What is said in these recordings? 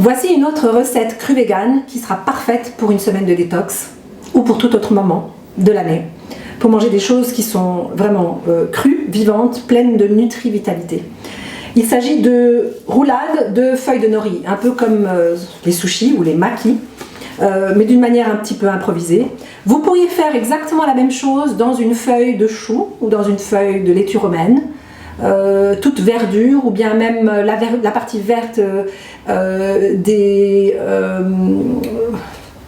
Voici une autre recette crue vegan qui sera parfaite pour une semaine de détox ou pour tout autre moment de l'année, pour manger des choses qui sont vraiment crues, vivantes, pleines de nutri-vitalité. Il s'agit de roulades de feuilles de nori, un peu comme les sushis ou les makis, mais d'une manière un petit peu improvisée. Vous pourriez faire exactement la même chose dans une feuille de chou ou dans une feuille de laitue romaine, toute verdure, ou bien même la partie verte des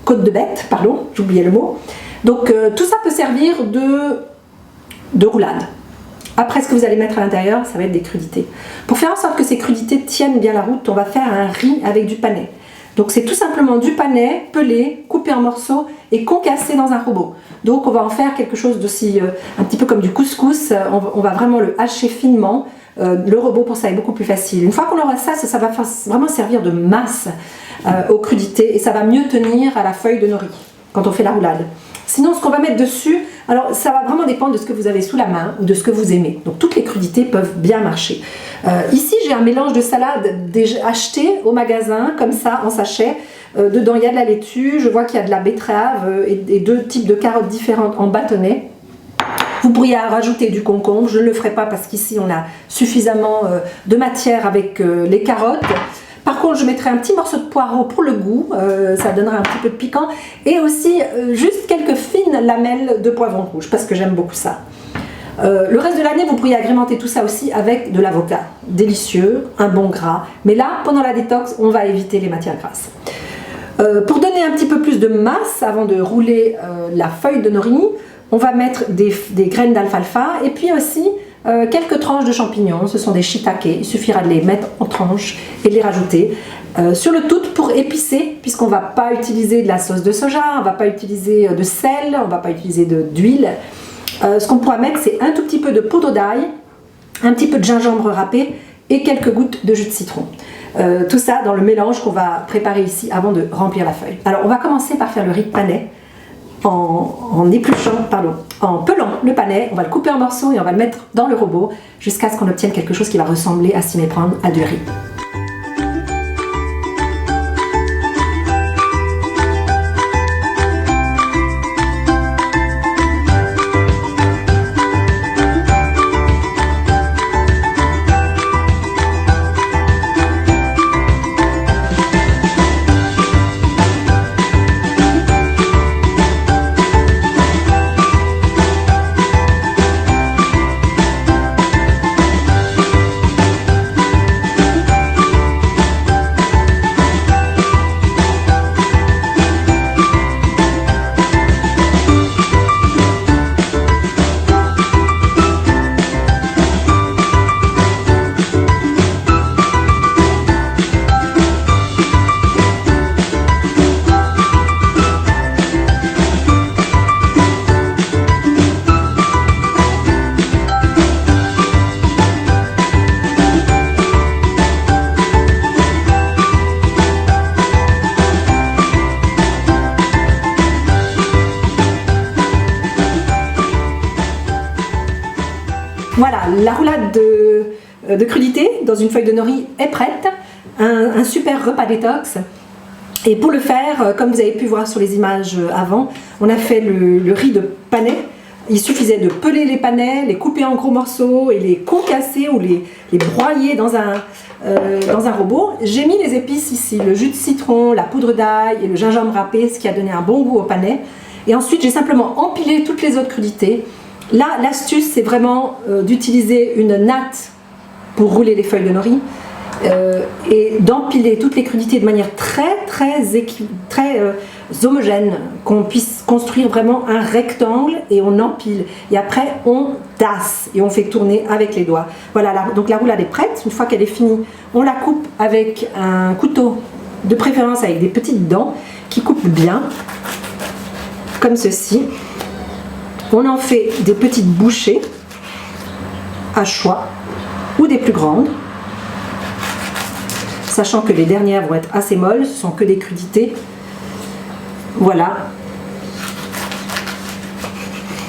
côtes de bête, pardon, j'oubliais le mot. Donc tout ça peut servir de roulade. Après, ce que vous allez mettre à l'intérieur, ça va être des crudités. Pour faire en sorte que ces crudités tiennent bien la route, on va faire un riz avec du panais. Donc c'est tout simplement du panais pelé, coupé en morceaux et concassé dans un robot. Donc on va en faire quelque chose d'aussi, un petit peu comme du couscous, on va vraiment le hacher finement. Le robot pour ça est beaucoup plus facile. Une fois qu'on aura ça, ça va vraiment servir de masse aux crudités et ça va mieux tenir à la feuille de nori quand on fait la roulade. Sinon, ce qu'on va mettre dessus, alors ça va vraiment dépendre de ce que vous avez sous la main ou de ce que vous aimez. Donc toutes les crudités peuvent bien marcher. Ici, j'ai un mélange de salade déjà acheté au magasin, comme ça, en sachet. Dedans, il y a de la laitue, je vois qu'il y a de la betterave et deux types de carottes différentes en bâtonnets. Vous pourriez rajouter du concombre, je ne le ferai pas parce qu'ici, on a suffisamment de matière avec les carottes. Par contre, je mettrai un petit morceau de poireau pour le goût, ça donnera un petit peu de piquant. Et aussi, juste quelques fines lamelles de poivron rouge, parce que j'aime beaucoup ça. Le reste de l'année, vous pourriez agrémenter tout ça aussi avec de l'avocat. Délicieux, un bon gras. Mais là, pendant la détox, on va éviter les matières grasses. Pour donner un petit peu plus de masse, avant de rouler la feuille de nori, on va mettre des graines d'alfalfa et puis aussi quelques tranches de champignons. Ce sont des shiitake, il suffira de les mettre en tranches et de les rajouter sur le tout pour épicer, puisqu'on ne va pas utiliser de la sauce de soja, on ne va pas utiliser de sel, on ne va pas utiliser d'huile. Ce qu'on pourra mettre, c'est un tout petit peu de poudre d'ail, un petit peu de gingembre râpé et quelques gouttes de jus de citron. Tout ça dans le mélange qu'on va préparer ici avant de remplir la feuille. Alors on va commencer par faire le riz de panais en pelant le panais. On va le couper en morceaux et on va le mettre dans le robot jusqu'à ce qu'on obtienne quelque chose qui va ressembler à s'y méprendre à du riz. Voilà, la roulade de crudités dans une feuille de nori est prête. Un super repas détox. Et pour le faire, comme vous avez pu voir sur les images avant, on a fait le riz de panais. Il suffisait de peler les panais, les couper en gros morceaux et les concasser ou les broyer dans un robot. J'ai mis les épices ici, le jus de citron, la poudre d'ail et le gingembre râpé, ce qui a donné un bon goût au panais. Et ensuite, j'ai simplement empilé toutes les autres crudités. Là, l'astuce, c'est vraiment d'utiliser une natte pour rouler les feuilles de nori et d'empiler toutes les crudités de manière très homogène, qu'on puisse construire vraiment un rectangle et on empile. Et après, on tasse et on fait tourner avec les doigts. Voilà, donc la roulade est prête. Une fois qu'elle est finie, on la coupe avec un couteau, de préférence avec des petites dents qui coupent bien, comme ceci. On en fait des petites bouchées à choix ou des plus grandes, sachant que les dernières vont être assez molles, ce sont que des crudités. Voilà.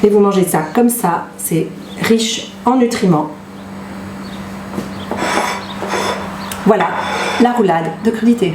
Et vous mangez ça comme ça, c'est riche en nutriments. Voilà, la roulade de crudités.